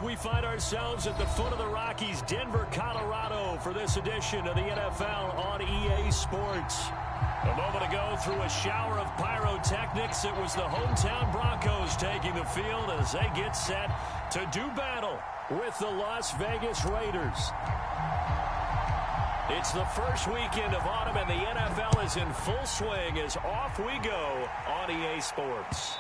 We find ourselves at the foot of the Rockies, Denver, Colorado, for this edition of the NFL on EA Sports. A moment ago, through a shower of pyrotechnics, it was the hometown Broncos taking the field as they get set to do battle with the Las Vegas Raiders. It's the first weekend of autumn, and the NFL is in full swing as off we go on EA Sports.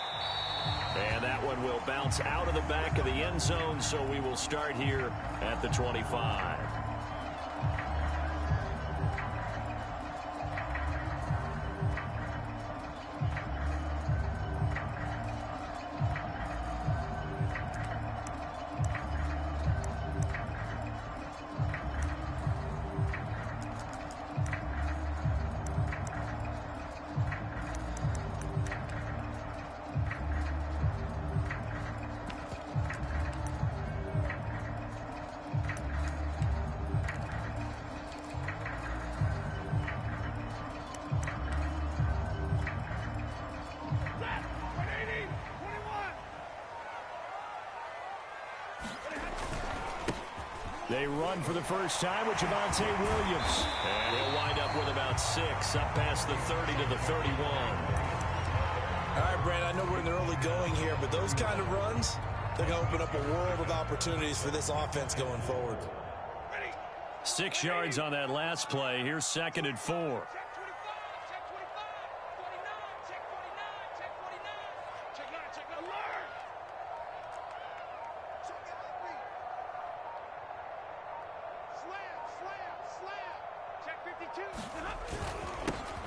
And that one will bounce out of the back of the end zone, so we will start here at the 25. They run for the first time with Javonte Williams. And he'll wind up with about 6, up past the 30 to the 31. All right, Brand, I know we're in the early going here, but those kind of runs, they're going to open up a world of opportunities for this offense going forward. 6 yards on that last play. Here's 2nd and 4.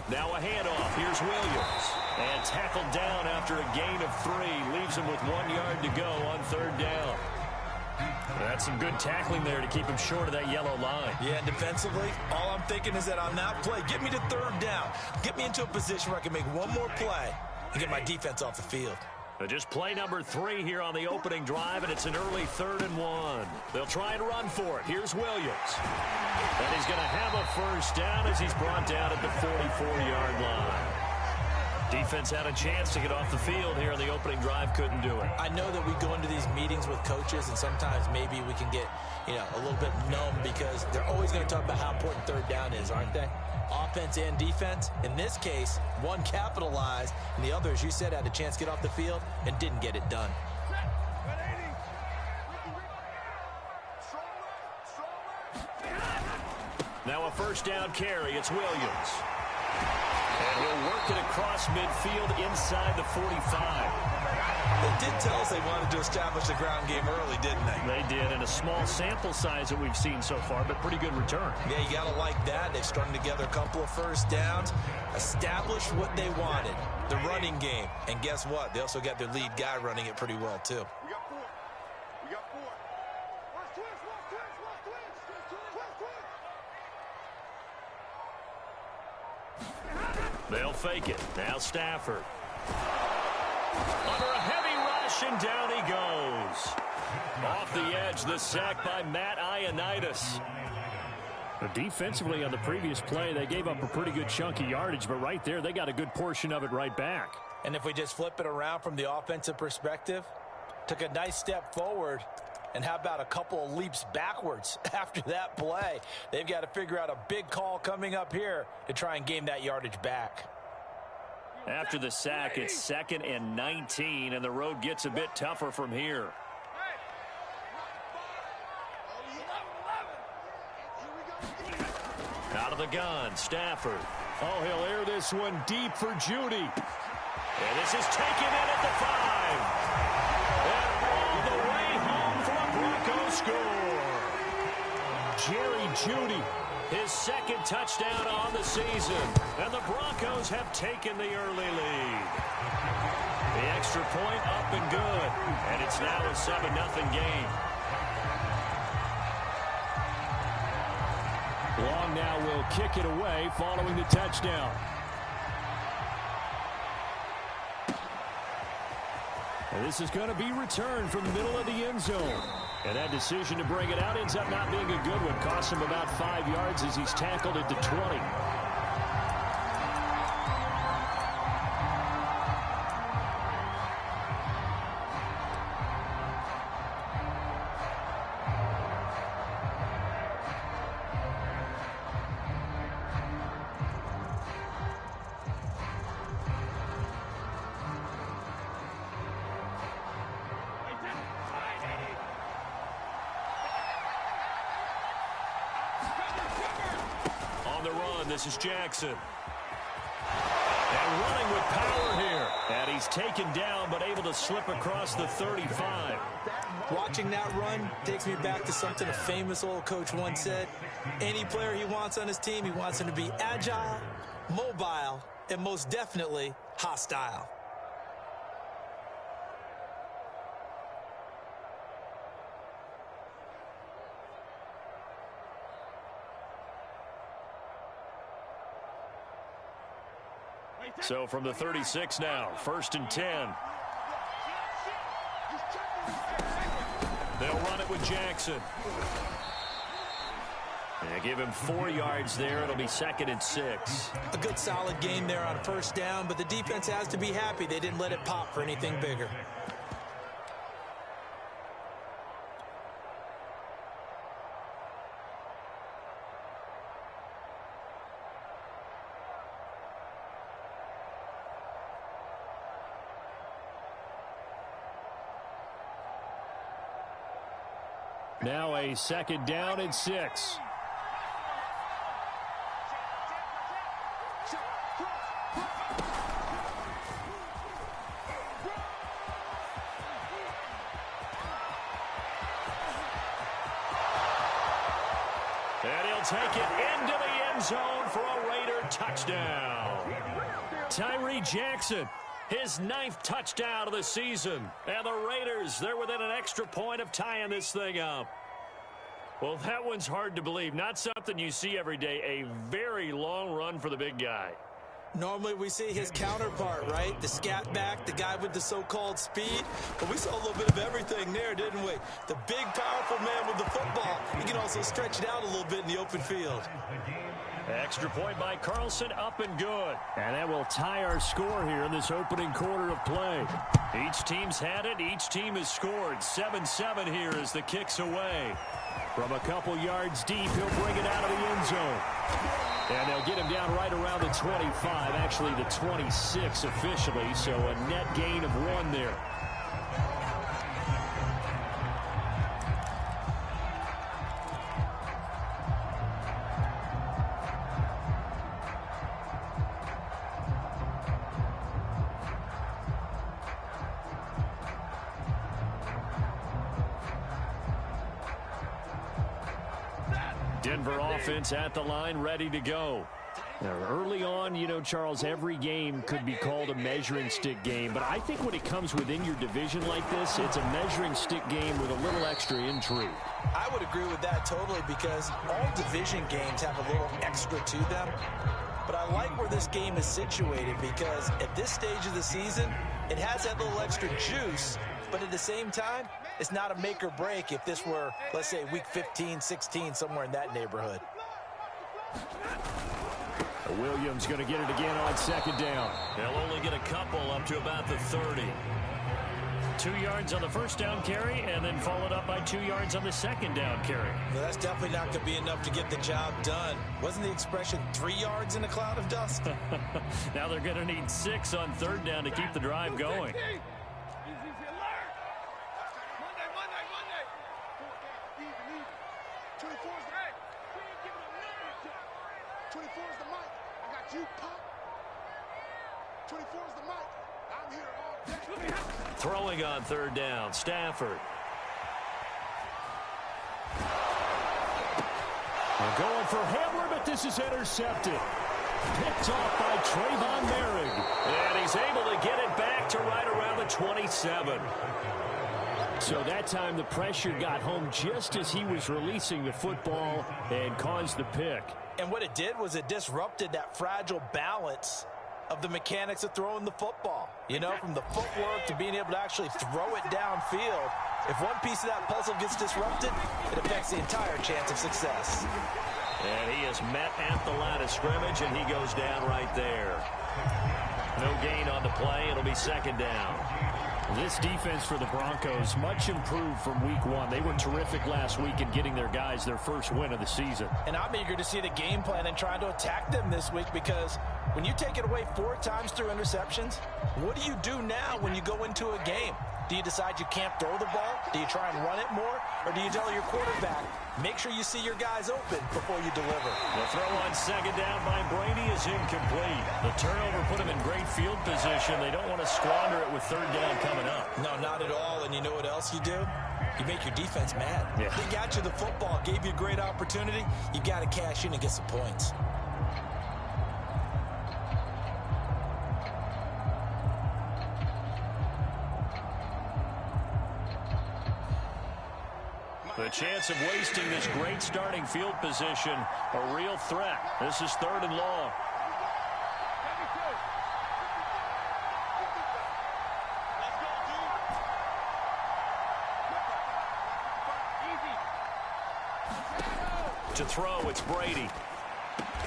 Now a handoff. Here's Williams. And tackled down after a gain of 3. Leaves him with 1 yard to go on 3rd down. That's some good tackling there to keep him short of that yellow line. Yeah, defensively, all I'm thinking is that on that play, get me to 3rd down. Get me into a position where I can make one more play and get my defense off the field. Just play number 3 here on the opening drive, and it's an early 3rd and 1. They'll try and run for it. Here's Williams. And he's going to have a first down as he's brought down at the 44-yard line. Defense had a chance to get off the field here in the opening drive, couldn't do it. I know that we go into these meetings with coaches, and sometimes maybe we can get, a little bit numb because they're always going to talk about how important 3rd down is, aren't they? Offense and defense. In this case, one capitalized, and the other, as you said, had a chance to get off the field and didn't get it done. Now a first down carry. It's Williams. And he'll work it across midfield inside the 45. They did tell us they wanted to establish the ground game early, didn't they? They did, in a small sample size that we've seen so far, but pretty good return. Yeah, you got to like that. They've strung together a couple of first downs, established what they wanted, the running game. And guess what? They also got their lead guy running it pretty well, too. We got 4. We got 4. They'll fake it. Now Stafford. Under a heavy rush, and down he goes. Off the edge, the sack by Matt Ioannidis. Defensively on the previous play, they gave up a pretty good chunk of yardage, but right there, they got a good portion of it right back. And if we just flip it around from the offensive perspective, took a nice step forward, and how about a couple of leaps backwards after that play? They've got to figure out a big call coming up here to try and gain that yardage back. After the sack, it's 2nd and 19, and the road gets a bit tougher from here. Out of the gun, Stafford. Oh, he'll air this one deep for Judy. And this is taken in at the 5. And all the way home for a Broncos score. Jerry Judy, his 2nd touchdown on the season. And the Broncos have taken the early lead. The extra point up and good. And it's now a 7-0 game. Long now will kick it away following the touchdown. And this is going to be returned from the middle of the end zone. And that decision to bring it out ends up not being a good one. Costs him about 5 yards as he's tackled at the 20. the run. This is Jackson. And running with power here. And he's taken down but able to slip across the 35. Watching that run takes me back to something a famous old coach once said. Any player he wants on his team, he wants him to be agile, mobile, and most definitely hostile. So from the 36 now, 1st and 10. They'll run it with Jackson. And give him 4 yards there. It'll be 2nd and 6. A good solid game there on 1st down, but the defense has to be happy they didn't let it pop for anything bigger. Now a 2nd down and 6. And he'll take it into the end zone for a Raider touchdown. Tyree Jackson, his 9th touchdown of the season. And the Raiders, they're within an extra point of tying this thing up. Well, that one's hard to believe. Not something you see every day. A very long run for the big guy. Normally we see his counterpart, right? The scat back, the guy with the so-called speed. But we saw a little bit of everything there, didn't we? The big, powerful man with the football. He can also stretch it out a little bit in the open field. Extra point by Carlson, up and good. And that will tie our score here in this opening quarter of play. Each team's had it. Each team has scored. 7-7 here as the kick's away. From a couple yards deep, he'll bring it out of the end zone. And they'll get him down right around the 25, actually the 26 officially, so a net gain of 1 there. Denver offense at the line, ready to go. Now, early on, you know, Charles, every game could be called a measuring stick game. But I think when it comes within your division like this, it's a measuring stick game with a little extra intrigue. I would agree with that totally because all division games have a little extra to them. But I like where this game is situated because at this stage of the season, it has that little extra juice. But at the same time, it's not a make or break if this were, let's say, week 15, 16, somewhere in that neighborhood. Williams going to get it again on 2nd down. They'll only get a couple up to about the 30. 2 yards on the 1st down carry, and then followed up by 2 yards on the 2nd down carry. Well, that's definitely not going to be enough to get the job done. Wasn't the expression 3 yards in a cloud of dust? Now they're going to need 6 on 3rd down to keep the drive going. Throwing on 3rd down, Stafford. They're going for Hamler, but this is intercepted. Picked off by Trayvon Merrick. And he's able to get it back to right around the 27. So that time the pressure got home just as he was releasing the football and caused the pick. And what it did was it disrupted that fragile balance of the mechanics of throwing the football. You know, from the footwork to being able to actually throw it downfield. If one piece of that puzzle gets disrupted, it affects the entire chance of success. And he is met at the line of scrimmage, and he goes down right there. No gain on the play. It'll be 2nd down. This defense for the Broncos, much improved from week 1. They were terrific last week in getting their guys their first win of the season. And I'm eager to see the game plan and trying to attack them this week because When you take it away 4 times through interceptions, what do you do now when you go into a game? Do you decide you can't throw the ball? Do you try and run it more? Or do you tell your quarterback, make sure you see your guys open before you deliver? The throw on second down by Brady is incomplete. The turnover put him in great field position. They don't want to squander it with third down coming up. No, not at all. And you know what else you do? You make your defense mad. Yeah. They got you the football, gave you a great opportunity. You got to cash in and get some points. The chance of wasting this great starting field position, a real threat. This is 3rd and long. To throw, it's Brady.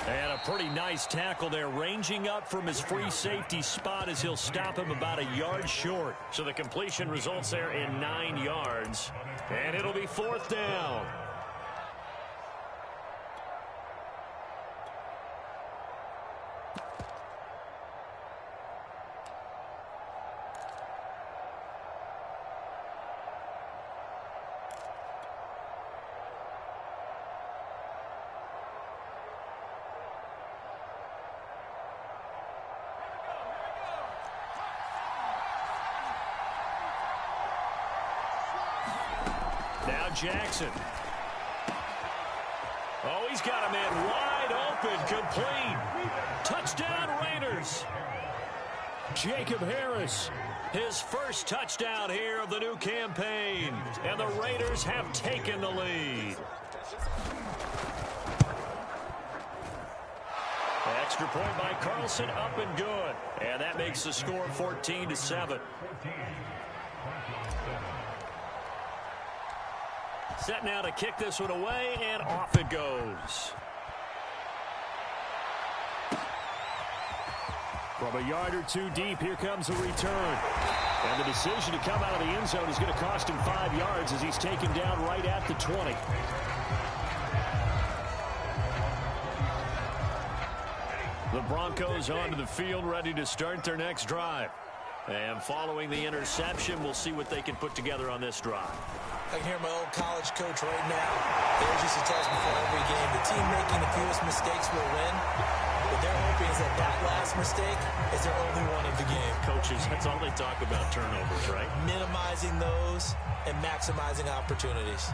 And a pretty nice tackle there, ranging up from his free safety spot as he'll stop him about a yard short. So the completion results there in 9 yards. And it'll be 4th down. Now Jackson. Oh, he's got a man wide open, complete. Touchdown, Raiders. Jacob Harris, his first touchdown here of the new campaign. And the Raiders have taken the lead. Extra point by Carlson, up and good. And that makes the score 14-7. Set now to kick this one away, and off it goes. From a yard or 2 deep, here comes the return. And the decision to come out of the end zone is going to cost him 5 yards as he's taken down right at the 20. The Broncos onto the field, ready to start their next drive. And following the interception, we'll see what they can put together on this drive. I can hear my old college coach right now. They used to tell us before every game, the team making the fewest mistakes will win. What they're hoping is that that last mistake is their only one of the game. Coaches, that's all they talk about, turnovers, right? Minimizing those and maximizing opportunities.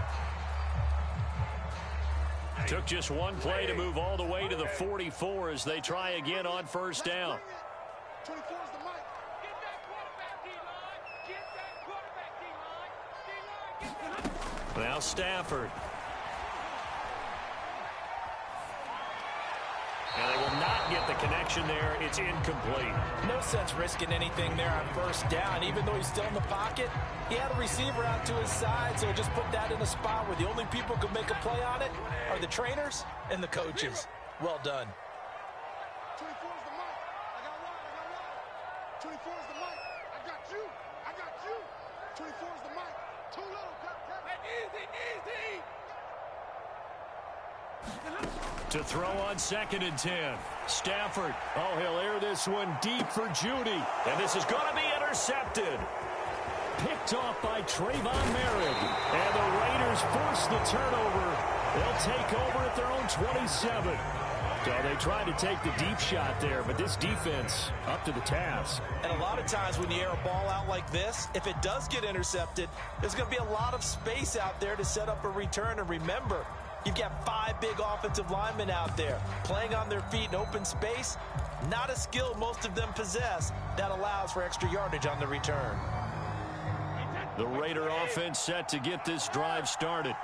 Took just one play to move all the way to the 44 as they try again on first down. 24 is the mic. Get that quarterback, D-line. Get that quarterback, D-line. D-line, get that. Now Stafford. And they will not get the connection there. It's incomplete. No sense risking anything there on first down. Even though he's still in the pocket, he had a receiver out to his side, so just put that in a spot where the only people who can make a play on it are the trainers and the coaches. Well done. 24 is the mic. I got one. 24 is the mic. I got you. I got you. 24 is the mic. Too little. Cut. Easy, easy. To throw on 2nd and 10. Stafford. Oh, he'll air this one deep for Judy. And this is going to be intercepted. Picked off by Trayvon Merritt. And the Raiders force the turnover. They'll take over at their own 27. So they tried to take the deep shot there, but this defense up to the task. And a lot of times when you air a ball out like this, if it does get intercepted, there's going to be a lot of space out there to set up a return. And remember, you've got 5 big offensive linemen out there playing on their feet in open space. Not a skill most of them possess that allows for extra yardage on the return. The Raider offense set to get this drive started.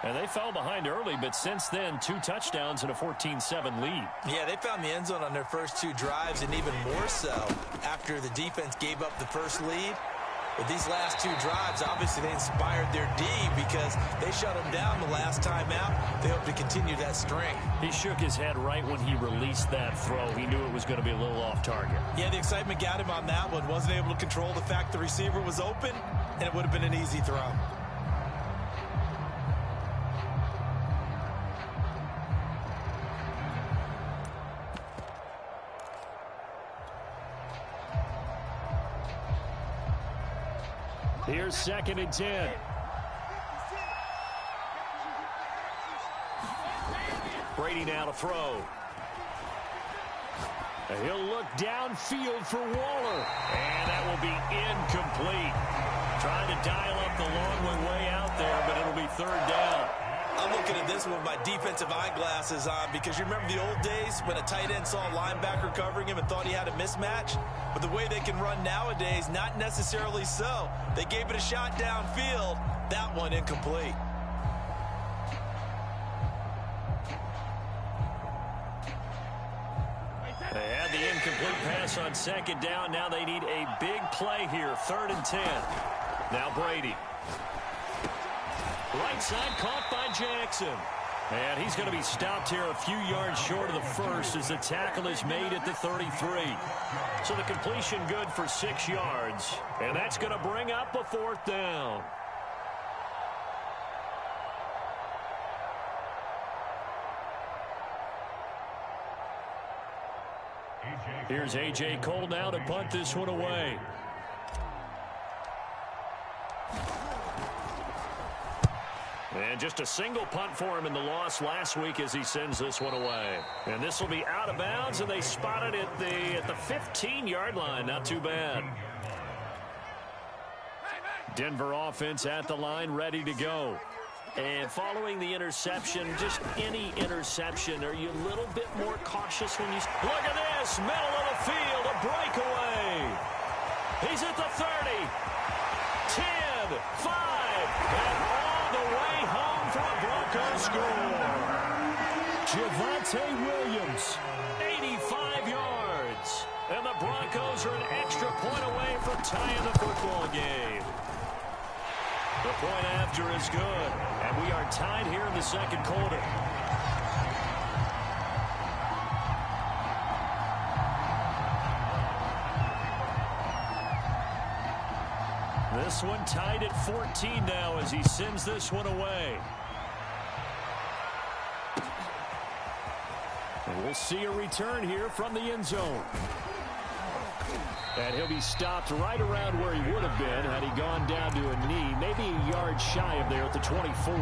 And they fell behind early, but since then, 2 touchdowns and a 14-7 lead. Yeah, they found the end zone on their first 2 drives, and even more so after the defense gave up the first lead. But these last 2 drives, obviously they inspired their D because they shut them down the last time out. They hope to continue that string. He shook his head right when he released that throw. He knew it was going to be a little off target. Yeah, the excitement got him on that one. Wasn't able to control the fact the receiver was open, and it would have been an easy throw. Here's 2nd and 10. Brady now to throw. He'll look downfield for Waller. And that will be incomplete. Trying to dial up the long way out there, but it'll be 3rd down. I'm looking at this with my defensive eyeglasses on because you remember the old days when a tight end saw a linebacker covering him and thought he had a mismatch? But the way they can run nowadays, not necessarily so. They gave it a shot downfield. That one incomplete. They had the incomplete pass on 2nd down. Now they need a big play here. 3rd and 10. Now Brady. Right side caught by Jackson. And he's going to be stopped here a few yards short of the first as the tackle is made at the 33. So the completion good for 6 yards. And that's going to bring up a 4th down. Here's A.J. Cole now to punt this one away. And just a single punt for him in the loss last week as he sends this one away. And this will be out of bounds, and they spotted it at the 15-yard line. Not too bad. Denver offense at the line, ready to go. And following the interception, just any interception, are you a little bit more cautious when you... Look at this, middle of the field, a breakaway. He's at the 30, 10, 5, and all the way home for a Broncos score. Javonte Williams, 85 yards. And the Broncos are an extra point away from tying the football game. The point after is good, and we are tied here in the 2nd quarter. This one tied at 14 now as he sends this one away. And we'll see a return here from the end zone. And he'll be stopped right around where he would have been had he gone down to a knee, maybe a yard shy of there at the 24.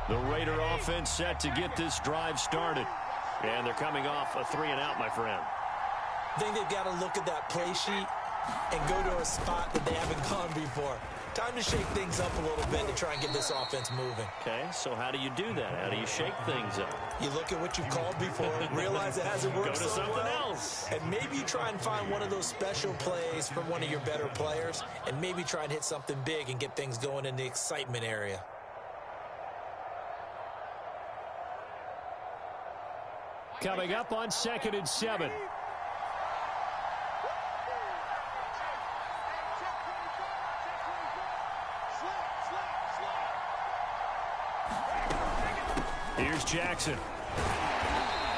The Raider offense set to get this drive started. And they're coming off a 3-and-out, my friend. I think they've got to look at that play sheet and go to a spot that they haven't gone before. Time to shake things up a little bit to try and get this offense moving. Okay, so how do you do that? How do you shake things up? You look at what you've called before, realize it hasn't worked Go to so something well, else. and maybe you try and find one of those special plays from one of your better players, and maybe try and hit something big and get things going in the excitement area. Coming up on 2nd and 7. Here's Jackson.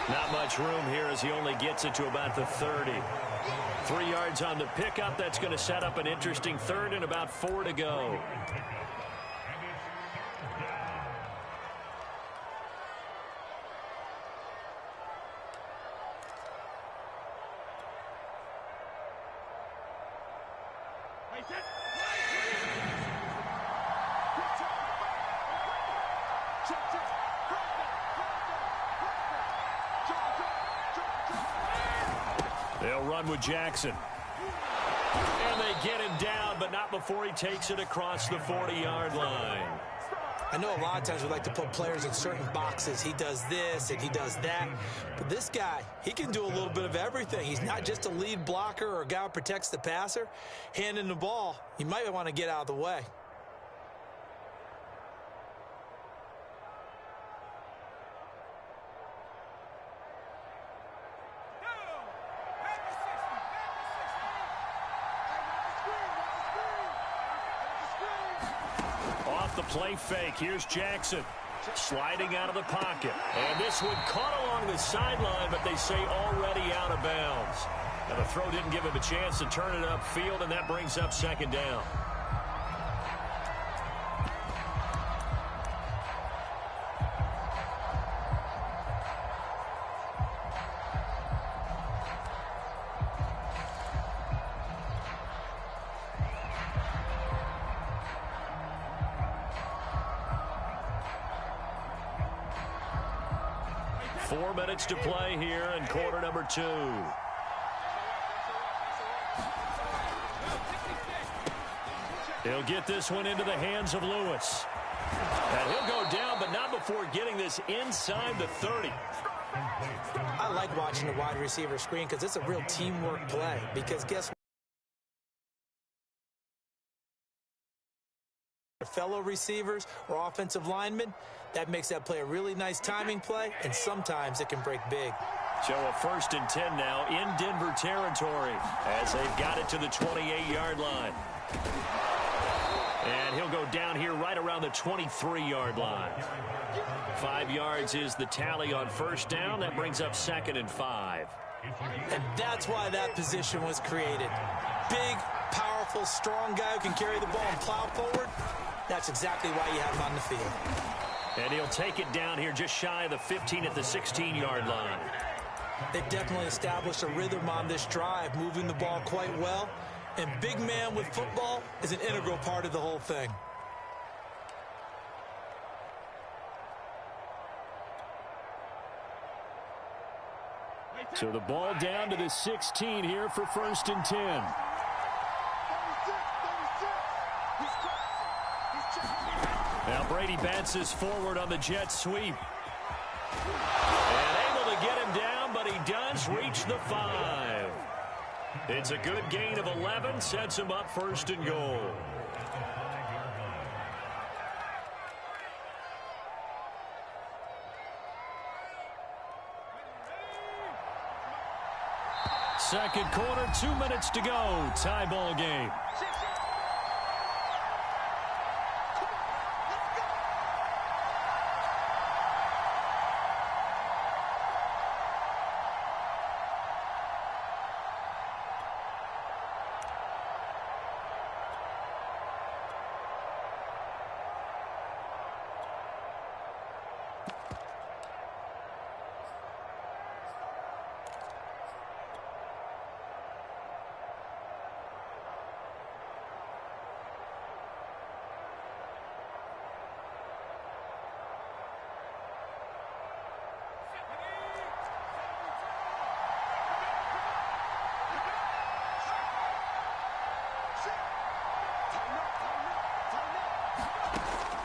Not much room here as he only gets it to about the 30. 3 yards on the pickup. That's going to set up an interesting 3rd and about 4 to go. They'll run with Jackson. And they get him down, but not before he takes it across the 40-yard line. I know a lot of times we like to put players in certain boxes. He does this and he does that. But this guy, he can do a little bit of everything. He's not just a lead blocker or a guy who protects the passer. Handing the ball, you might want to get out of the way. Off the play fake, here's Jackson. Sliding out of the pocket. And this one caught along the sideline, but they say already out of bounds. And the throw didn't give him a chance to turn it upfield, and that brings up 2nd down. 4 minutes to play here in quarter number 2. He'll get this one into the hands of Lewis. And he'll go down, but not before getting this inside the 30. I like watching the wide receiver screen because it's a real teamwork play. Because guess what? Fellow receivers or offensive linemen, that makes that play a really nice timing play, and sometimes it can break big. So a 1st and 10 now in Denver territory as they've got it to the 28-yard line. And he'll go down here right around the 23-yard line. 5 yards is the tally on 1st down. That brings up 2nd and 5. And that's why that position was created. Big, powerful, strong guy who can carry the ball and plow forward. That's exactly why you have him on the field. And he'll take it down here just shy of the 15 at the 16-yard line. They've definitely established a rhythm on this drive, moving the ball quite well. And big man with football is an integral part of the whole thing. So the ball down to the 16 here for 1st and 10. Now Brady bats this forward on the jet sweep. And able to get him down, but he does reach the 5. It's a good gain of 11, sets him up 1st and goal. Second quarter, 2 minutes to go. Tie ball game.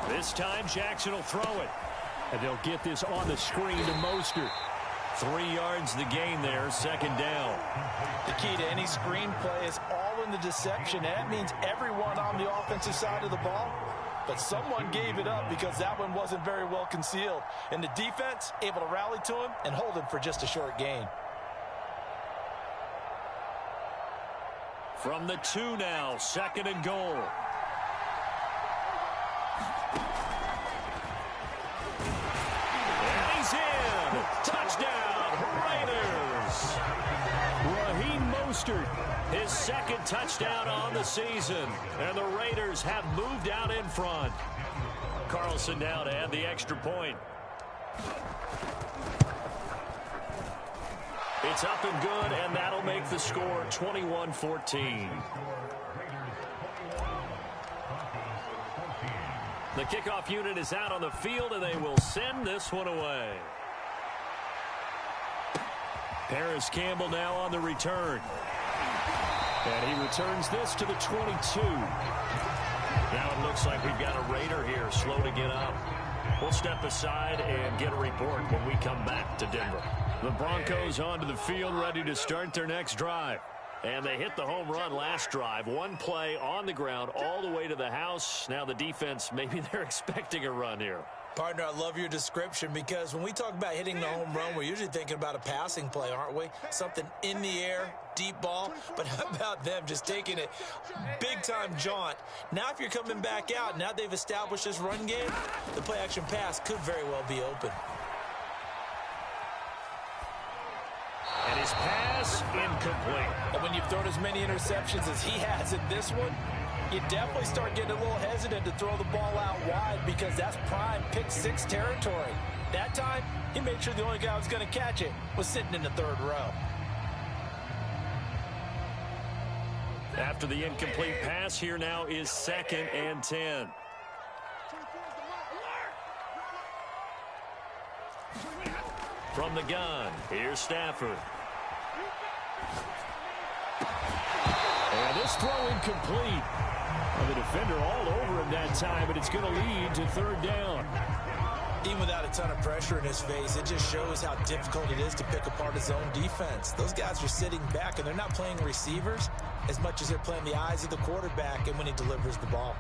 This time Jackson will throw it. And they'll get this on the screen to Mostert. 3 yards the gain there, 2nd down. The key to any screen play is all in the deception. That means everyone on the offensive side of the ball. But someone gave it up because that one wasn't very well concealed. And the defense able to rally to him and hold him for just a short gain. From the 2 now, 2nd and goal. And he's in. Touchdown, Raiders. Raheem Mostert, his 2nd touchdown on the season. And the Raiders have moved out in front. Carlson now to add the extra point. It's up and good, and that'll make the score 21-14. The kickoff unit is out on the field, and they will send this one away. Paris Campbell now on the return. And he returns this to the 22. Now it looks like we've got a Raider here slow to get up. We'll step aside and get a report when we come back to Denver. The Broncos onto the field, ready to start their next drive. And they hit the home run last drive. One play on the ground all the way to the house. Now the defense, maybe they're expecting a run here. Partner, I love your description because when we talk about hitting the home run, we're usually thinking about a passing play, aren't we? Something in the air, deep ball. But how about them just taking it big-time jaunt? Now if you're coming back out, now they've established this run game, the play-action pass could very well be open. And his pass incomplete. And when you've thrown as many interceptions as he has in this one, you definitely start getting a little hesitant to throw the ball out wide because that's prime pick 6 territory. That time, he made sure the only guy who was going to catch it was sitting in the 3rd row. After the incomplete pass, here now is 2nd and 10. From the gun, here's Stafford. And this throw incomplete. Well, the defender all over him that time, but it's going to lead to third down. Even without a ton of pressure in his face, it just shows how difficult it is to pick apart his own defense. Those guys are sitting back, and they're not playing receivers as much as they're playing the eyes of the quarterback and when he delivers the ball.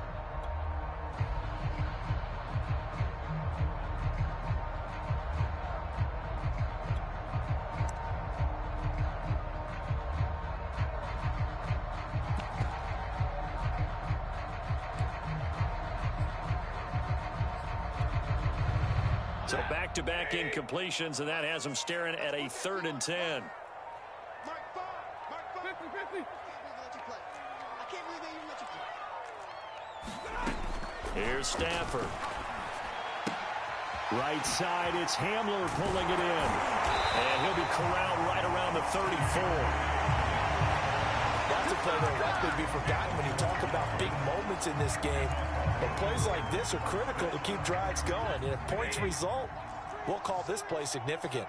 So back-to-back incompletions, and that has them staring at a 3rd and 10. Here's Stafford. Right side, it's Hamler pulling it in. And he'll be corralled right around the 34. That's a play that will likely be forgotten when you talk about big moments in this game. But plays like this are critical to keep drives going. And if points result, we'll call this play significant.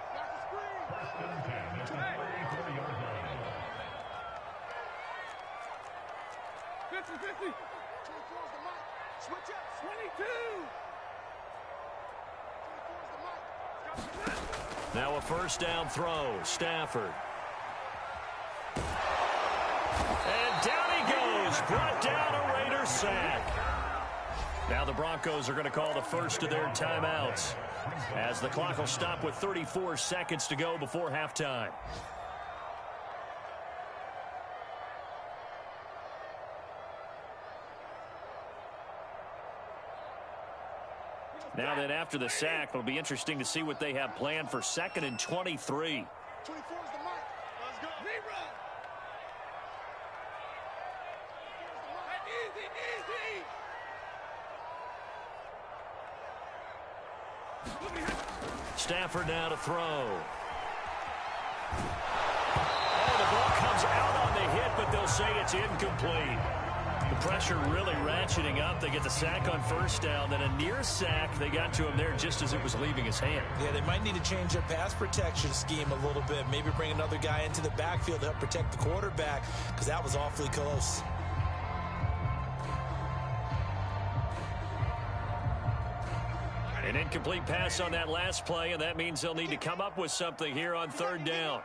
Now a first down throw. Stafford. And down he goes. Brought down a Raider sack. Now the Broncos are going to call the first of their timeouts, as the clock will stop with 34 seconds to go before halftime. Now then, after the sack, it'll be interesting to see what they have planned for 2nd and 23. 24 is the mic. Let's go. Easy. Stafford now to throw. Oh, the ball comes out on the hit, but they'll say it's incomplete. The pressure really ratcheting up. They get the sack on first down, then a near sack. They got to him there just as it was leaving his hand. Yeah, they might need to change their pass protection scheme a little bit. Maybe bring another guy into the backfield to help protect the quarterback, because that was awfully close. An incomplete pass on that last play, and that means they'll need to come up with something here on 3rd down.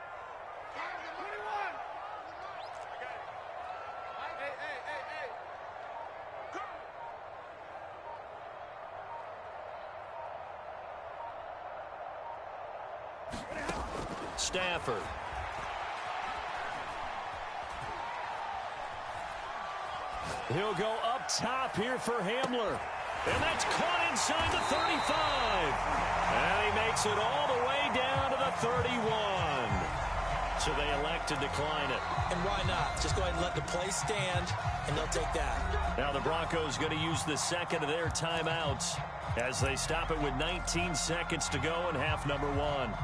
Stafford. He'll go up top here for Hamler. And that's caught inside the 35. And he makes it all the way down to the 31. So they elect to decline it. And why not? Just go ahead and let the play stand, and they'll take that. Now the Broncos going to use the second of their timeouts as they stop it with 19 seconds to go in half number 1.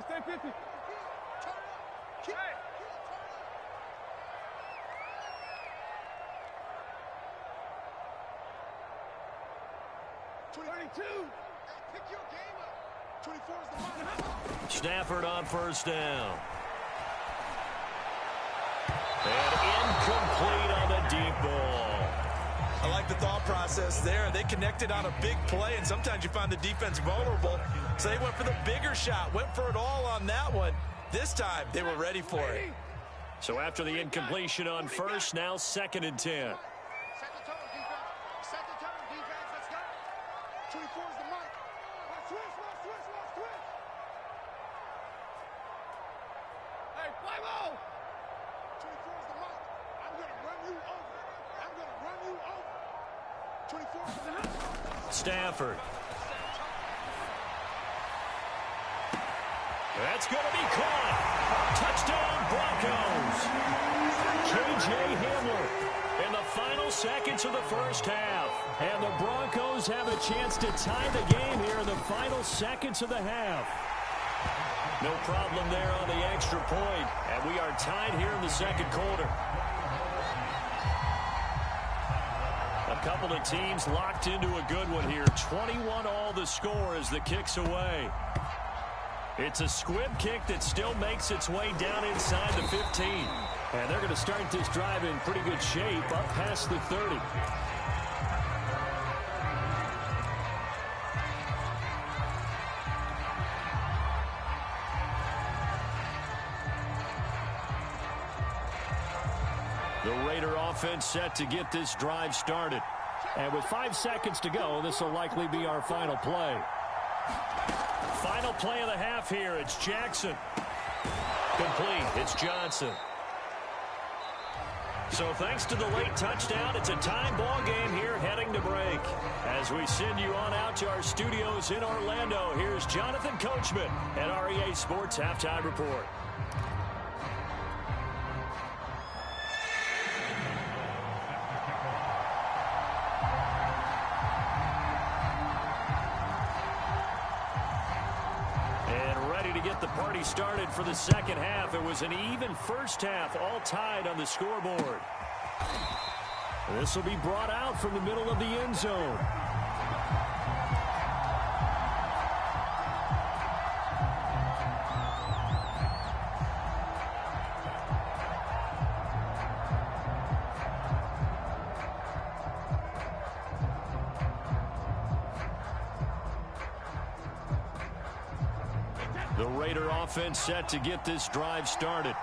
Stay 50. Hey. 22. Pick your game up. 24 is the line. Stafford on first down. And incomplete on the deep ball. I like the thought process there. They connected on a big play, and sometimes you find the defense vulnerable. So they went for the bigger shot, went for it all on that one. This time, they were ready for it. So after the incompletion on first, now 2nd and 10. Set the tone, defense. Set the tone, defense. Let's go. 24 is the mic. Switch. Hey, fly low. 24 is the mic. I'm going to run you over. 24 is the mic. Stafford. That's going to be caught. Touchdown, Broncos. K.J. Hamler in the final seconds of the first half. And the Broncos have a chance to tie the game here in the final seconds of the half. No problem there on the extra point. And we are tied here in the second quarter. A couple of teams locked into a good one here. 21 all the score as the kick's away. It's a squib kick that still makes its way down inside the 15. And they're going to start this drive in pretty good shape up past the 30. The Raider offense set to get this drive started. And with 5 seconds to go, this will likely be our final play. Final play of the half here. It's Jackson. Complete. It's Johnson. So thanks to the late touchdown, it's a tie ball game here heading to break. As we send you on out to our studios in Orlando, here's Jonathan Coachman at REA Sports Halftime Report. The party started for the second half. It was an even first half, all tied on the scoreboard. This will be brought out from the middle of the end zone. The Raider offense set to get this drive started.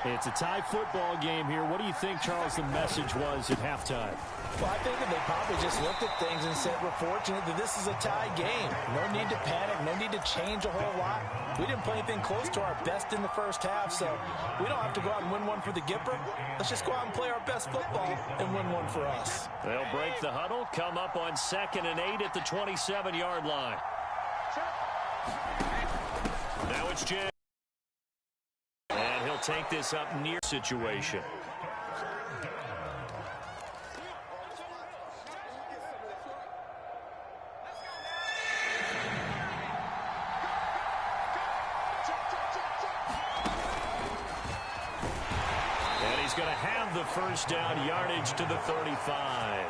It's a tie football game here. What do you think, Charles, the message was at halftime? Well, I think that they probably just looked at things and said, we're fortunate that this is a tie game. No need to panic. No need to change a whole lot. We didn't play anything close to our best in the first half, so we don't have to go out and win one for the Gipper. Let's just go out and play our best football and win one for us. They'll break the huddle, come up on 2nd and 8 at the 27-yard line. Now it's Jay. And he'll take this up near situation. And he's going to have the first down, yardage to the 35.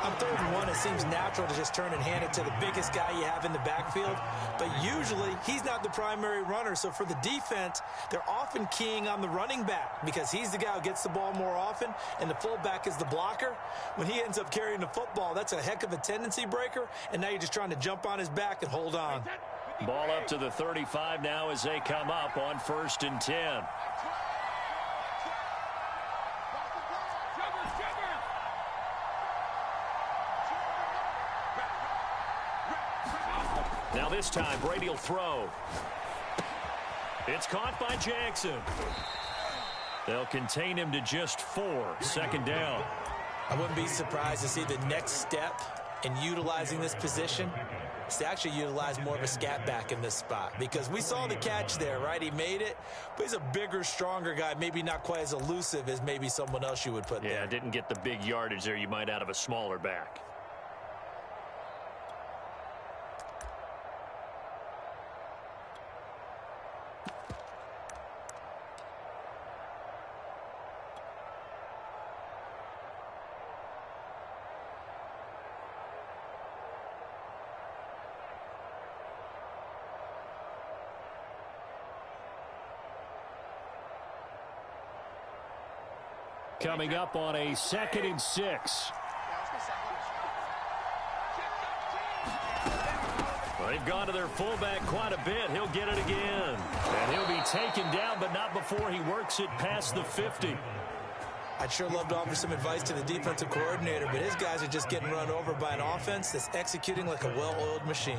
On 3rd and 1, it seems natural to just turn and hand it to the biggest guy you have in the backfield. But usually, he's not the primary runner. So for the defense, they're often keying on the running back because he's the guy who gets the ball more often, and the fullback is the blocker. When he ends up carrying the football, that's a heck of a tendency breaker, and now you're just trying to jump on his back and hold on. Ball up to the 35 now as they come up on 1st and 10. Now this time, Brady will throw. It's caught by Jackson. They'll contain him to just 4. 2nd down. I wouldn't be surprised to see the next step in utilizing this position is to actually utilize more of a scat back in this spot, because we saw the catch there, right? He made it, but he's a bigger, stronger guy, maybe not quite as elusive as maybe someone else you would put there. Yeah, didn't get the big yardage there you might out of a smaller back. Coming up on a 2nd and 6. Well, they've gone to their fullback quite a bit. He'll get it again. And he'll be taken down, but not before he works it past the 50. I'd sure love to offer some advice to the defensive coordinator, but his guys are just getting run over by an offense that's executing like a well-oiled machine.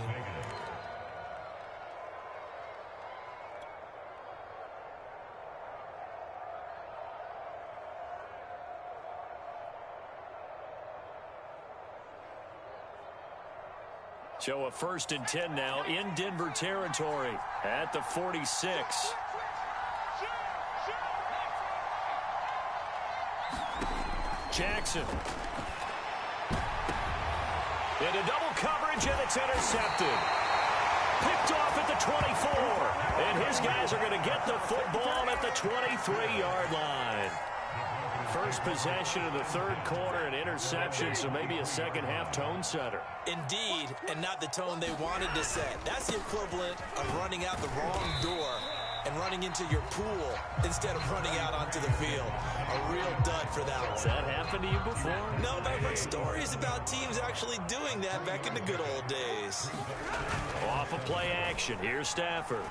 So a 1st and 10 now in Denver territory at the 46. Jackson. Into double coverage, and it's intercepted. Picked off at the 24. And his guys are going to get the football at the 23-yard line. First possession of the third quarter, an interception, so maybe a second-half tone setter. Indeed, and not the tone they wanted to set. That's the equivalent of running out the wrong door and running into your pool instead of running out onto the field. A real dud for that one. Has that happened to you before? No, but I've heard stories about teams actually doing that back in the good old days. Off of play action, here's Stafford.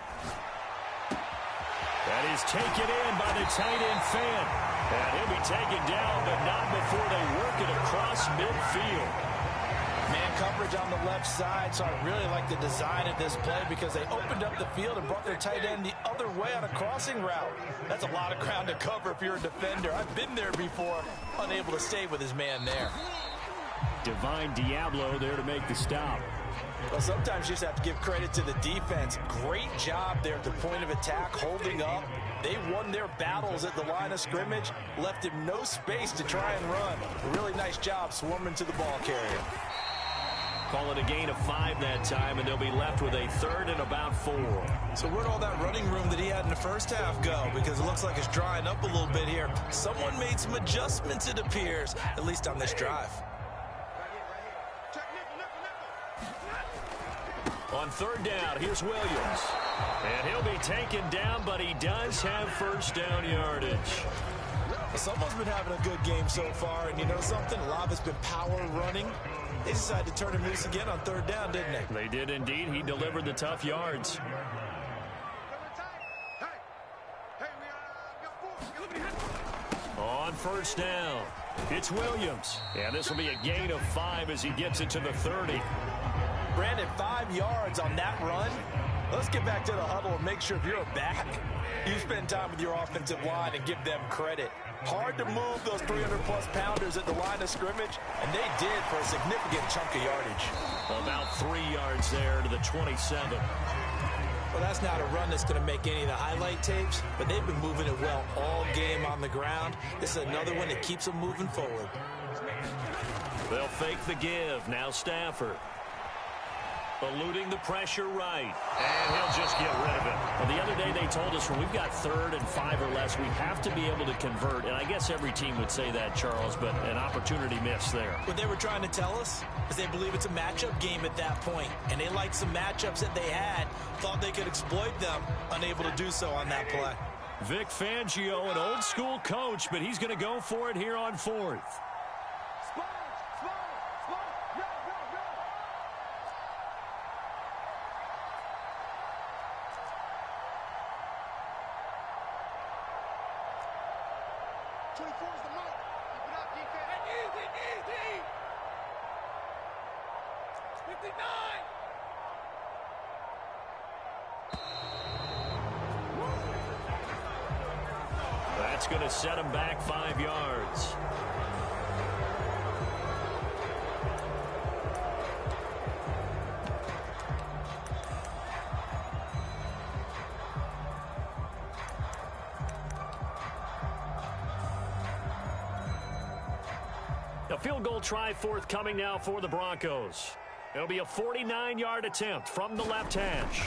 That is taken in by the tight end Fan. And he'll be taken down, but not before they work it across midfield. Man coverage on the left side, so I really like the design of this play because they opened up the field and brought their tight end the other way on a crossing route. That's a lot of ground to cover if you're a defender. I've been there before, unable to stay with his man there. Divine Diablo there to make the stop. Well, sometimes you just have to give credit to the defense. Great job there at the point of attack, holding up. They won their battles at the line of scrimmage, left him no space to try and run. A really nice job swarming to the ball carrier. Call it a gain of 5 that time, and they'll be left with a third and about 4. So where'd all that running room that he had in the first half go? Because it looks like it's drying up a little bit here. Someone made some adjustments, it appears, at least on this drive. On third down, here's Williams. And he'll be taken down, but he does have first down yardage. Well, someone's been having a good game so far, and you know something? A lot of it's been power running. They decided to turn him loose again on third down, didn't they? They did indeed. He delivered the tough yards. On first down, it's Williams. And this will be a gain of 5 as he gets it to the 30. Brandon, 5 yards on that run. Let's get back to the huddle and make sure if you're a back, you spend time with your offensive line and give them credit. Hard to move those 300-plus pounders at the line of scrimmage, and they did for a significant chunk of yardage. About 3 yards there to the 27. Well, that's not a run that's going to make any of the highlight tapes, but they've been moving it well all game on the ground. This is another one that keeps them moving forward. They'll fake the give. Now Stafford. Eluding the pressure right. And he'll just get rid of it. Well, the other day they told us when we've got third and 5 or less, we have to be able to convert. And I guess every team would say that, Charles, but an opportunity missed there. What they were trying to tell us is they believe it's a matchup game at that point. And they liked some matchups that they had, thought they could exploit them, unable to do so on that play. Vic Fangio, an old school coach, but he's going to go for it here on 4th. That's going to set him back 5 yards. A field goal try forthcoming now for the Broncos. It'll be a 49-yard attempt from the left hash.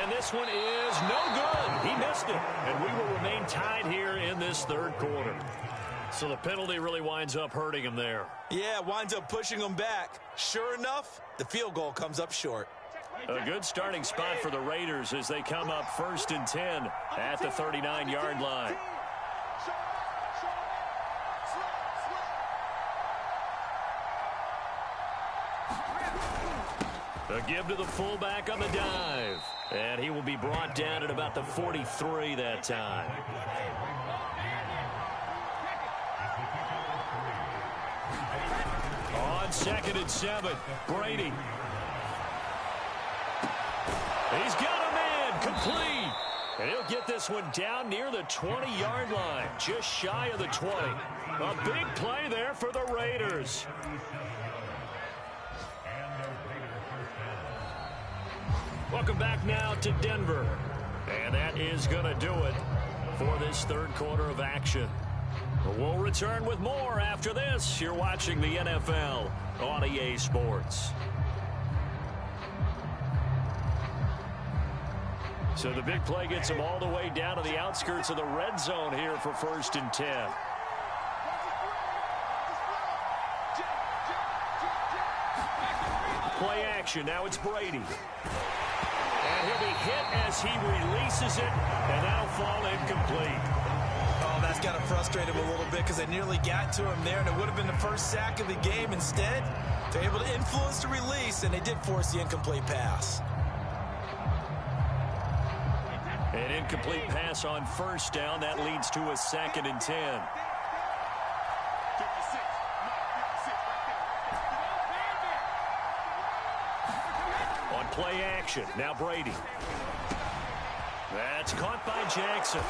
And this one is no good. He missed it. And we will remain tied here in this third quarter. So the penalty really winds up hurting him there. Yeah, winds up pushing him back. Sure enough, the field goal comes up short. A good starting spot for the Raiders as they come up 1st and 10 at the 39-yard line. A give to the fullback on the dive. And he will be brought down at about the 43 that time. On 2nd and 7, Brady. He's got a man complete. And he'll get this one down near the 20-yard line, just shy of the 20. A big play there for the Raiders. Welcome back now to Denver. And that is going to do it for this third quarter of action. We'll return with more after this. You're watching the NFL on EA Sports. So the big play gets them all the way down to the outskirts of the red zone here for 1st and 10. Play action. Now it's Brady. And he'll be hit as he releases it, and that'll fall incomplete. Oh, that's got to frustrate him a little bit because they nearly got to him there, and it would have been the first sack of the game. Instead, they're able to influence the release, and they did force the incomplete pass. An incomplete pass on 1st down. That leads to a 2nd and 10. On play action, now Brady. That's caught by Jackson.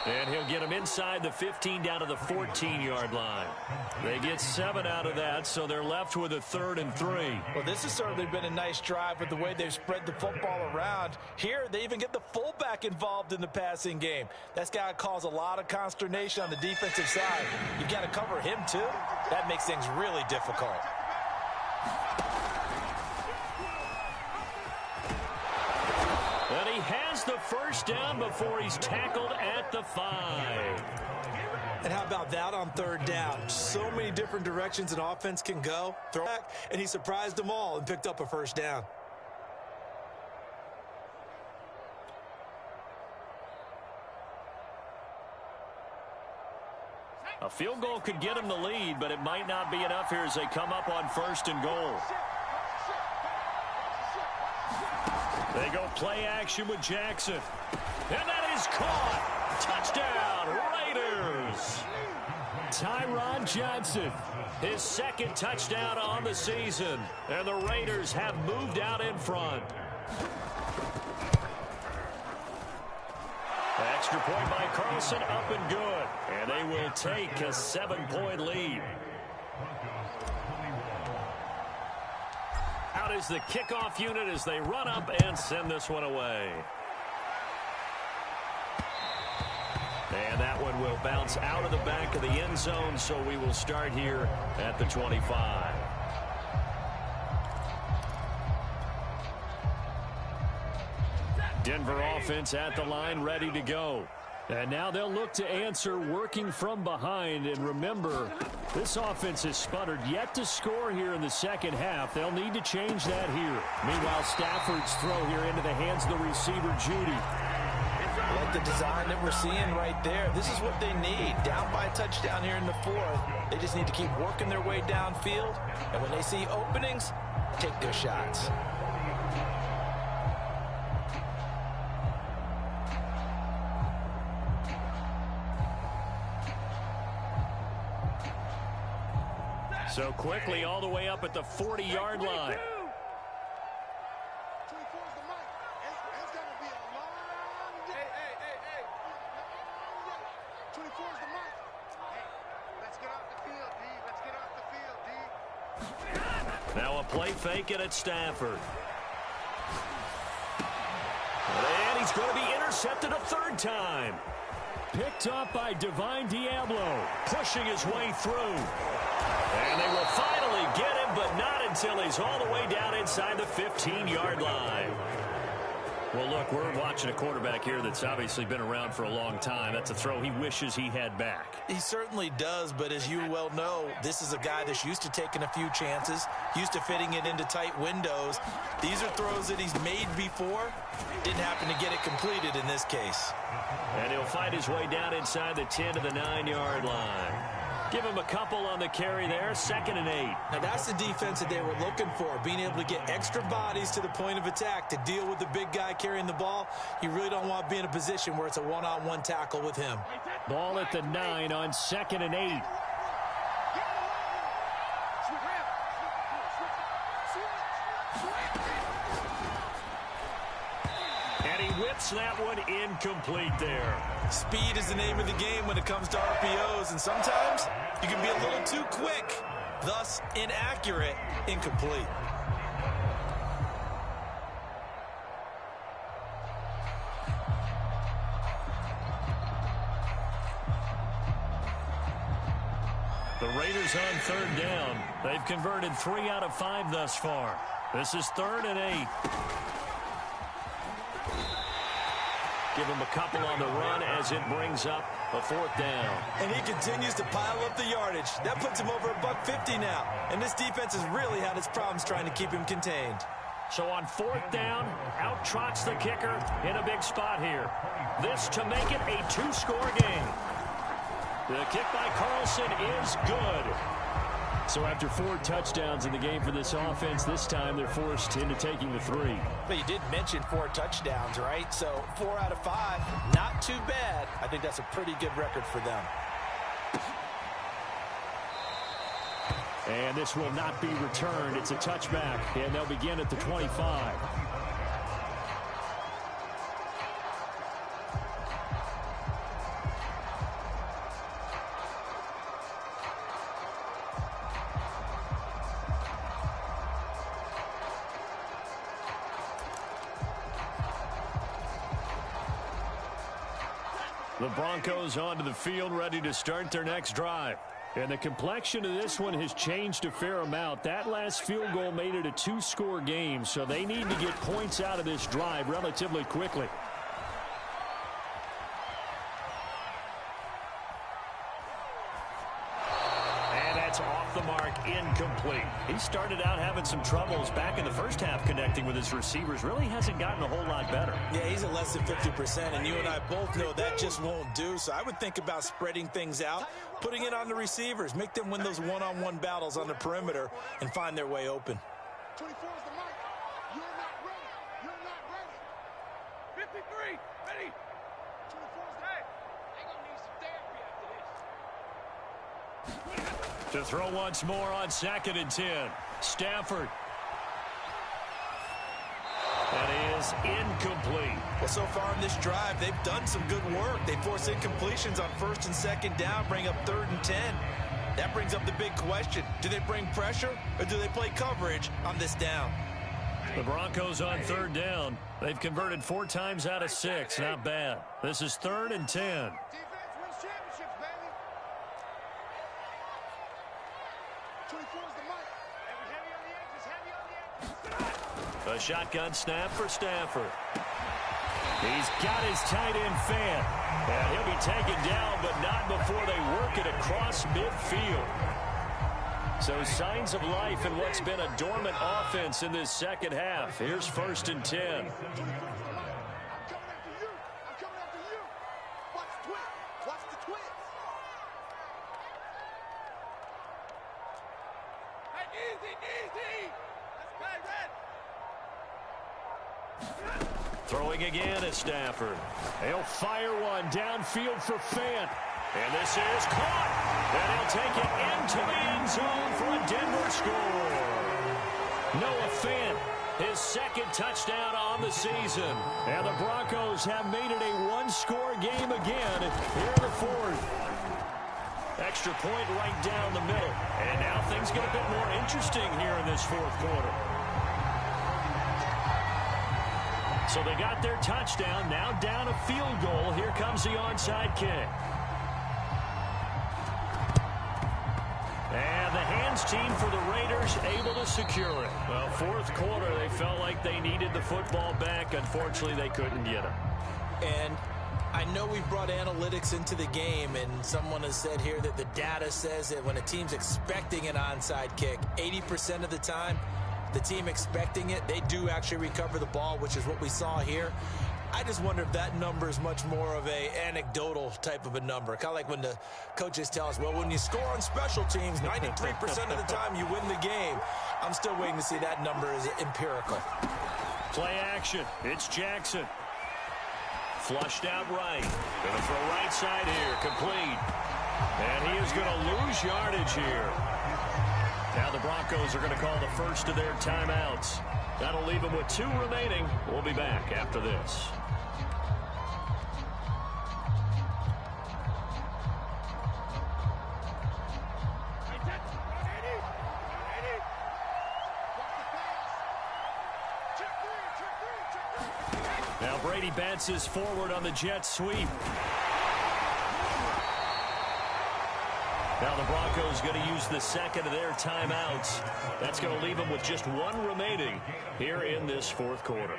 And he'll get him inside the 15 down to the 14-yard line. They get 7 out of that, so they're left with a 3rd and 3. Well, this has certainly been a nice drive with the way they've spread the football around. Here, they even get the fullback involved in the passing game. That's got to cause a lot of consternation on the defensive side. You've got to cover him, too. That makes things really difficult. And he has the 1st down before he's tackled at the 5. And how about that on 3rd down? So many different directions an offense can go. Throw back, and he surprised them all and picked up a 1st down. A field goal could get him the lead, but it might not be enough here as they come up on 1st and goal. They go play action with Jackson. And that is caught. Touchdown, Raiders. Tyron Johnson, his 2nd touchdown on the season. And the Raiders have moved out in front. Extra point by Carlson, up and good. And they will take a 7-point lead. Out is the kickoff unit as they run up and send this one away. And that one will bounce out of the back of the end zone, so we will start here at the 25. Denver offense at the line, ready to go. And now they'll look to answer working from behind. And remember, this offense has sputtered yet to score here in the 2nd half. They'll need to change that here. Meanwhile, Stafford's throw here into the hands of the receiver, Judy. Like the design that we're seeing right there. This is what they need. Down by a touchdown here in the 4th. They just need to keep working their way downfield. And when they see openings, take their shots. So quickly all the way up at the 40-yard line. 24 is the mic. It's going to be a long day. Hey. 24 is the mic. Hey, let's get off the field, D. Let's get off the field, D. Now a play fake it at Stafford. And he's going to be intercepted a 3rd time. Picked up by Divine Diablo, pushing his way through. And they will finally get him, but not until he's all the way down inside the 15-yard line. Well, look, we're watching a quarterback here that's obviously been around for a long time. That's a throw he wishes he had back. He certainly does, but as you well know, this is a guy that's used to taking a few chances, used to fitting it into tight windows. These are throws that he's made before. Didn't happen to get it completed in this case. And he'll fight his way down inside the 10 to the 9-yard line. Give him a couple on the carry there, 2nd and 8. Now that's the defense that they were looking for, being able to get extra bodies to the point of attack to deal with the big guy carrying the ball. You really don't want to be in a position where it's a one-on-one tackle with him. Ball at the 9 on 2nd and 8. And he whips that one incomplete there. Speed is the name of the game when it comes to RPOs, and sometimes you can be a little too quick, thus inaccurate, incomplete. The Raiders on 3rd down. They've converted 3 out of 5 thus far. This is 3rd and 8. Give him a couple on the run as it brings up a 4th down. And he continues to pile up the yardage. That puts him over $150 now. And this defense has really had its problems trying to keep him contained. So on 4th down, out trots the kicker in a big spot here. This to make it a 2-score game. The kick by Carlson is good. So after 4 touchdowns in the game for this offense, this time they're forced into taking the 3. But you did mention 4 touchdowns, right? So 4 out of 5, not too bad. I think that's a pretty good record for them. And this will not be returned. It's a touchback, and they'll begin at the 25. The Broncos onto the field, ready to start their next drive. And the complexion of this one has changed a fair amount. That last field goal made it a 2-score game, so they need to get points out of this drive relatively quickly. And that's off the mark, incomplete. He started out having some troubles back in the first half connecting with his receivers. Really hasn't gotten a whole lot better. Yeah, he's at less than 50%, and you and I both know that just won't do. So I would think about spreading things out, putting it on the receivers, make them win those one-on-one battles on the perimeter and find their way open. 24 is the mic. You're not ready. You're not ready. 53, ready. 24 is the Hey, they gonna need some therapy after this. To throw once more on 2nd and 10. Stafford. That is incomplete. Well, so far in this drive, they've done some good work. They force incompletions on 1st and 2nd down, bring up 3rd and 10. That brings up the big question. Do they bring pressure or do they play coverage on this down? The Broncos on 3rd down. They've converted 4 times out of 6. Not bad. This is 3rd and 10. defense wins championships, baby. 24 is the mic. Heavy on the edges, heavy on the edges. A shotgun snap for Stafford. He's got his tight end fan. And he'll be taken down, but not before they work it across midfield. So signs of life in what's been a dormant offense in this second half. Here's 1st and 10. I'm coming after you. I'm coming after you. Watch the twist. Watch the twist. Hey, easy, easy. Let's play, Red. Throwing again at Stafford. He'll fire one downfield for Fant. And this is caught. And he'll take it into the end zone for a Denver score. Noah Fant, his 2nd touchdown on the season. And the Broncos have made it a 1-score game again here in the 4th. Extra point right down the middle. And now things get a bit more interesting here in this 4th quarter. So they got their touchdown, now down a field goal. Here comes the onside kick. And the hands team for the Raiders able to secure it. Well, 4th quarter, they felt like they needed the football back. Unfortunately, they couldn't get it. And I know we've brought analytics into the game, and someone has said here that the data says that when a team's expecting an onside kick, 80% of the time, the team expecting it, they do actually recover the ball, which is what we saw here. I just wonder if that number is much more of a anecdotal type of a number. Kind of like when the coaches tell us, well, when you score on special teams, 93% of the time you win the game. I'm still waiting to see that number is empirical. Play action. It's Jackson. Flushed out right. Going to throw right side here. Complete. And he is going to lose yardage here. Now the Broncos are going to call the first of their timeouts. That'll leave them with 2 remaining. We'll be back after this. Now Brady bounces forward on the jet sweep. Now the Broncos going to use the 2nd of their timeouts. That's going to leave them with just 1 remaining here in this 4th quarter.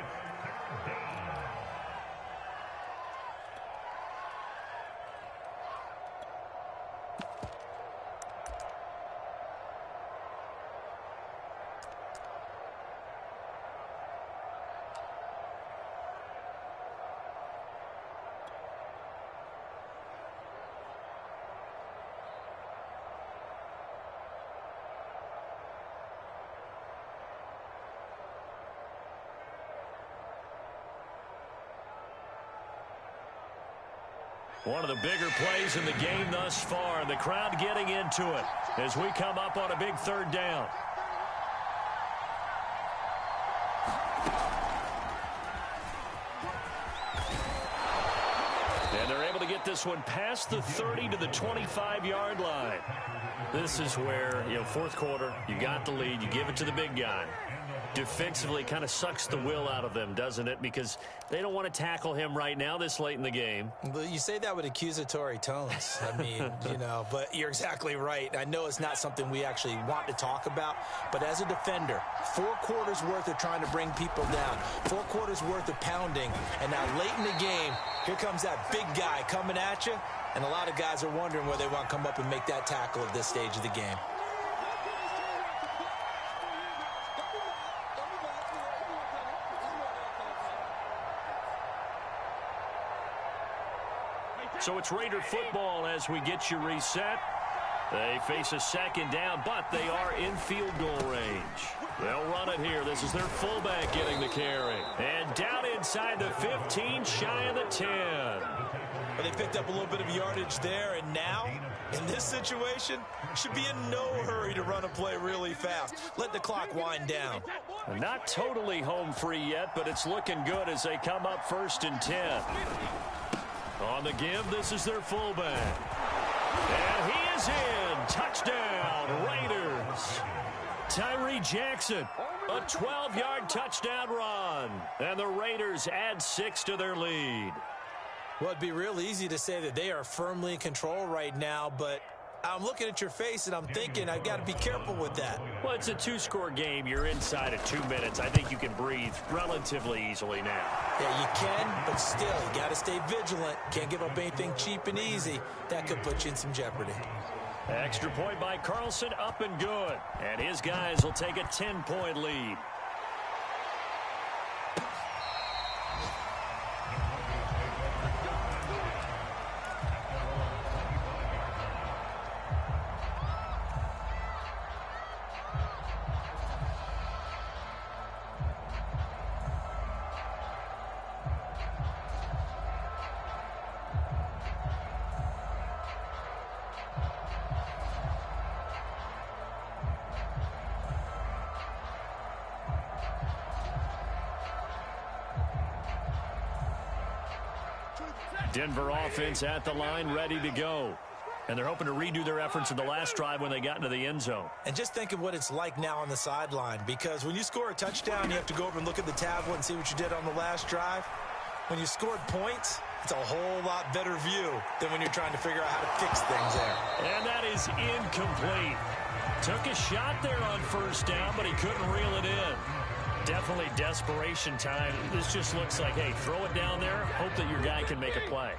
One of the bigger plays in the game thus far, and the crowd getting into it as we come up on a big third down. And they're able to get this one past the 30 to the 25-yard line. This is where, fourth quarter, you got the lead, you give it to the big guy. Defensively kind of sucks the will out of them, doesn't it? Because they don't want to tackle him right now this late in the game. But you say that with accusatory tones. I mean, but you're exactly right. I know it's not something we actually want to talk about, but as a defender, 4 quarters worth of trying to bring people down, 4 quarters worth of pounding, and now late in the game, here comes that big guy coming at you, and a lot of guys are wondering whether they want to come up and make that tackle at this stage of the game. So it's Raider football as we get you reset. They face a second down, but they are in field goal range. They'll run it here. This is their fullback getting the carry. And down inside the 15, shy of the 10. Well, they picked up a little bit of yardage there, and now, in this situation, should be in no hurry to run a play really fast. Let the clock wind down. Not totally home free yet, but it's looking good as they come up 1st and 10. On the give, this is their fullback. And he is in. Touchdown, Raiders. Tyree Jackson, a 12-yard touchdown run. And the Raiders add 6 to their lead. Well, it'd be real easy to say that they are firmly in control right now, but I'm looking at your face and I'm thinking I've got to be careful with that. Well, it's a 2-score game. You're inside of 2 minutes. I think you can breathe relatively easily now. Yeah, you can, but still, you got to stay vigilant. Can't give up anything cheap and easy. That could put you in some jeopardy. Extra point by Carlson, up and good. And his guys will take a 10-point lead. Denver offense at the line, ready to go. And they're hoping to redo their efforts in the last drive when they got into the end zone. And just think of what it's like now on the sideline, because when you score a touchdown, you have to go over and look at the tablet and see what you did on the last drive. When you scored points, it's a whole lot better view than when you're trying to figure out how to fix things there. And that is incomplete. Took a shot there on 1st down, but he couldn't reel it in. Definitely desperation time. This just looks like, hey, throw it down there, hope that your guy can make a play.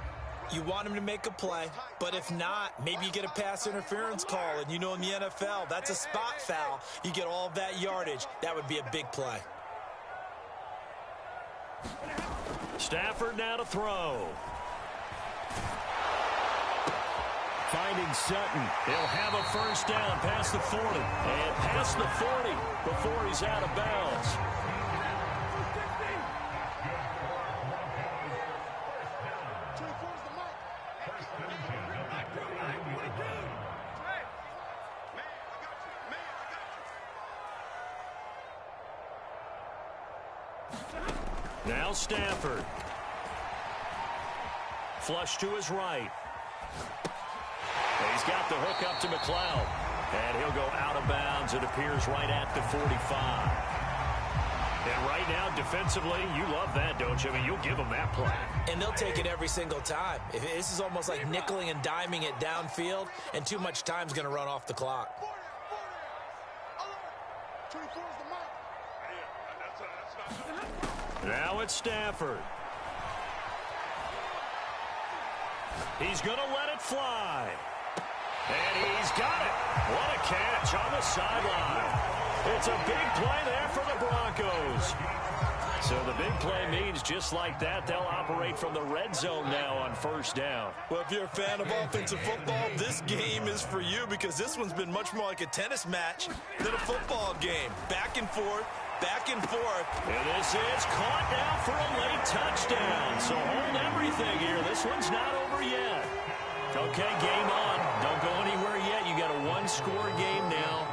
You want him to make a play, but if not, maybe you get a pass interference call, and in the NFL, that's a spot foul. You get all of that yardage. That would be a big play. Stafford now to throw. Finding Sutton. He'll have a 1st down past the 40. And past the 40 before he's out of bounds. Now Stafford. Flush to his right. He's got the hook up to McLeod. And he'll go out of bounds, it appears, right at the 45. And right now, defensively, you love that, don't you? I mean, you'll give them that play. And they'll take it every single time. This is almost like nickeling and diming it downfield, and too much time's going to run off the clock. Now it's Stafford. He's going to let it fly. And he's got it. What a catch on the sideline. It's a big play there for the Broncos. So the big play means just like that, they'll operate from the red zone now on 1st down. Well, if you're a fan of offensive football, this game is for you, because this one's been much more like a tennis match than a football game. Back and forth. Back and forth. And this is caught now for a late touchdown. So hold everything here. This one's not over yet. Okay, game on. Don't go anywhere yet. You got a one-score game now.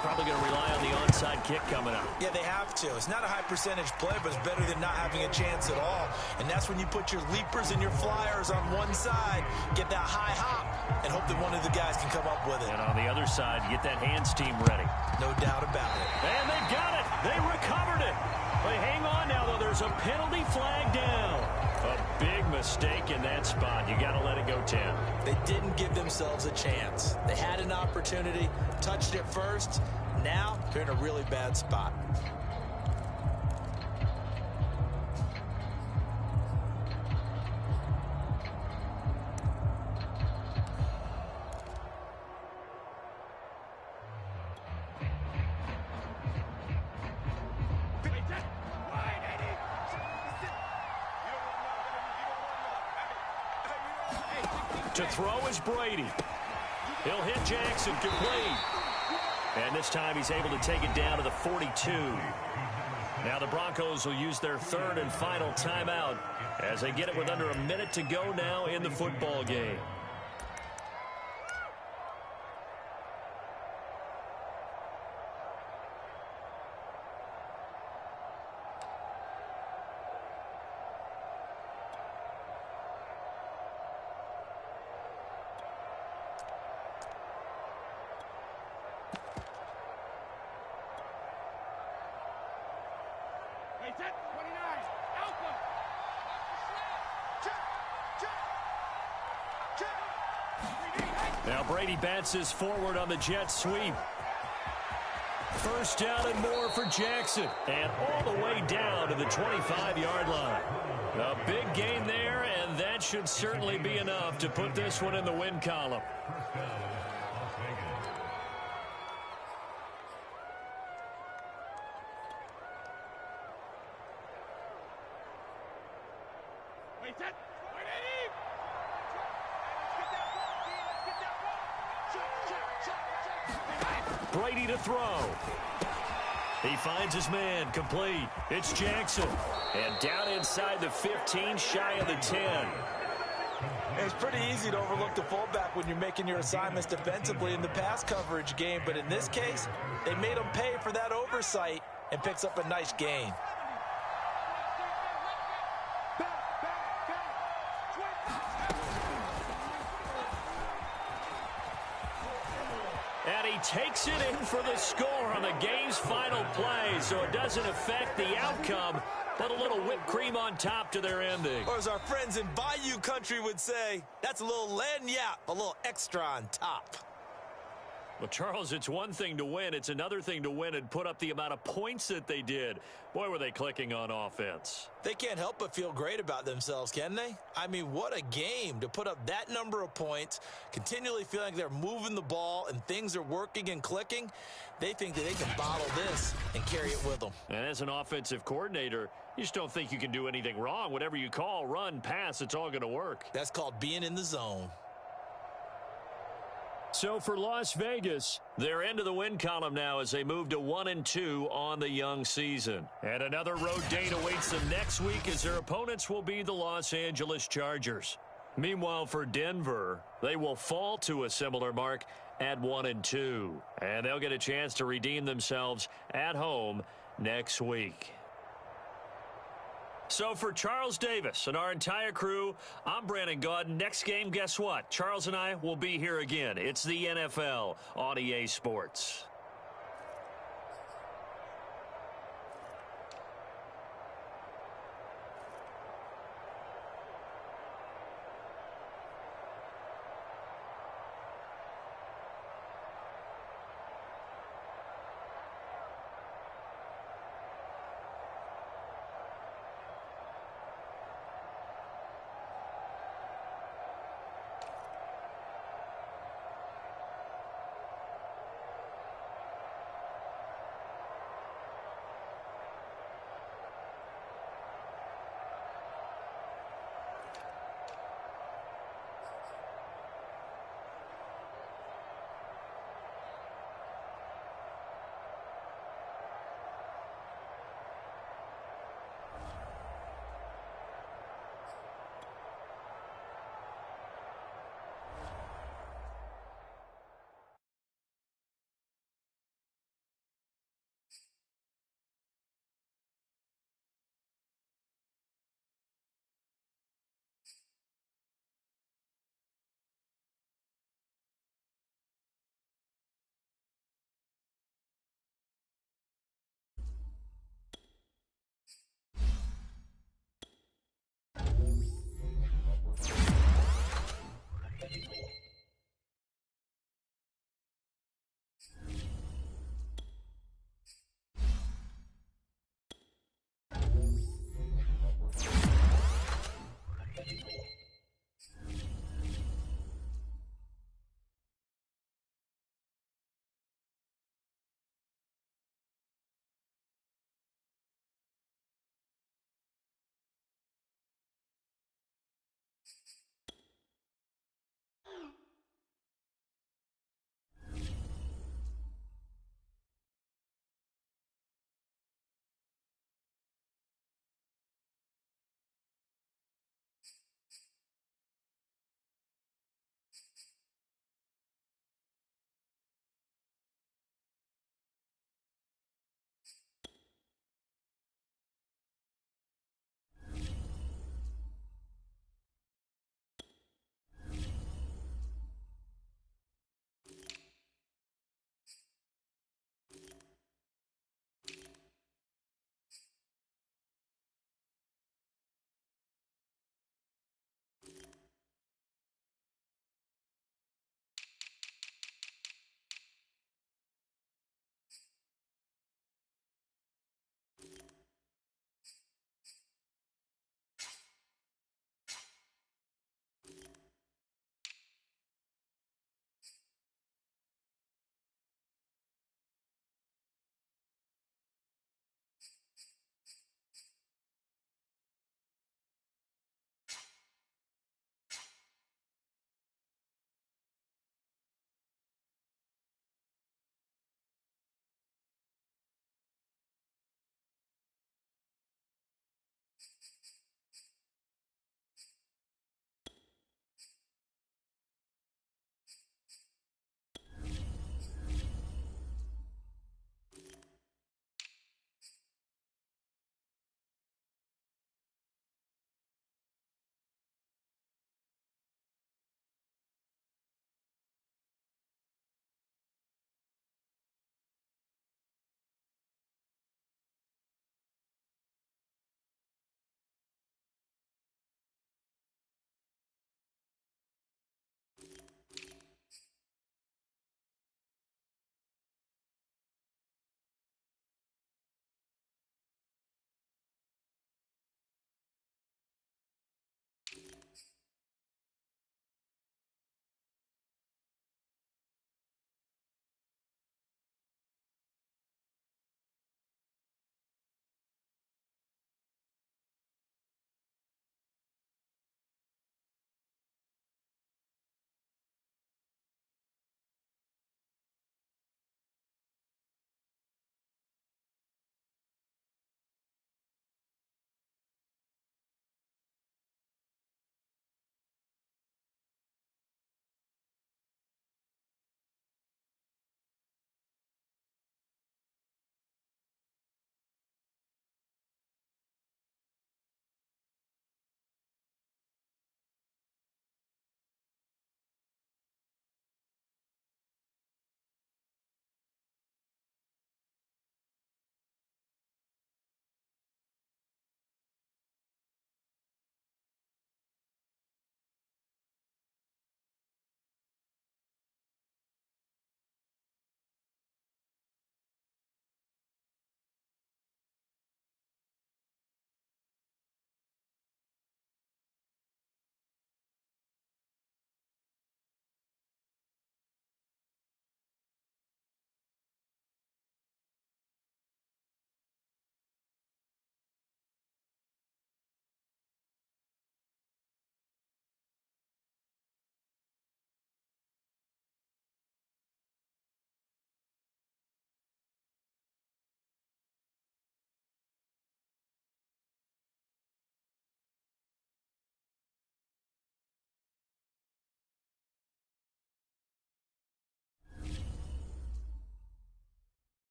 Probably going to rely on the onside kick coming up. Yeah, they have to. It's not a high percentage play, but it's better than not having a chance at all. And that's when you put your leapers and your flyers on one side, get that high hop, and hope that one of the guys can come up with it. And on the other side, get that hands team ready. No doubt about it. And they've got it. They recovered it. But hang on now, though. There's a penalty flag down. A big mistake in that spot. You got to let it go 10. They didn't give themselves a chance. They had an opportunity, touched it first. Now they're in a really bad spot. To throw is Brady. He'll hit Jackson, complete. And this time he's able to take it down to the 42. Now the Broncos will use their third and final timeout as they get it with under a minute to go now in the football game. Now Brady bounces forward on the jet sweep. First down and more for Jackson. And all the way down to the 25-yard line. A big gain there, and that should certainly be enough to put this one in the win column. Brady to throw. He finds his man, complete. It's Jackson. And down inside the 15, shy of the 10. It's pretty easy to overlook the fullback when you're making your assignments defensively in the pass coverage game. But in this case, they made him pay for that oversight and picks up a nice gain. And he takes it in for the score on the game's final play, so it doesn't affect the outcome, but a little whipped cream on top to their ending. Or as our friends in Bayou country would say, that's a little lagniappe, a little extra on top. Well, Charles, it's one thing to win. It's another thing to win and put up the amount of points that they did. Boy, were they clicking on offense. They can't help but feel great about themselves, can they? I mean, what a game to put up that number of points, continually feeling like they're moving the ball and things are working and clicking. They think that they can bottle this and carry it with them. And as an offensive coordinator, you just don't think you can do anything wrong. Whatever you call, run, pass, it's all going to work. That's called being in the zone. So for Las Vegas, they're into the win column now as they move to 1-2 on the young season. And another road date awaits them next week as their opponents will be the Los Angeles Chargers. Meanwhile, for Denver, they will fall to a similar mark at 1-2. And they'll get a chance to redeem themselves at home next week. So for Charles Davis and our entire crew, I'm Brandon Gaudin. Next game, guess what? Charles and I will be here again. It's the NFL on EA Sports.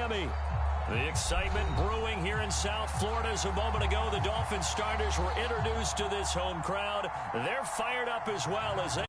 Miami. The excitement brewing here in South Florida. As a moment ago, the Dolphins starters were introduced to this home crowd. They're fired up as well as they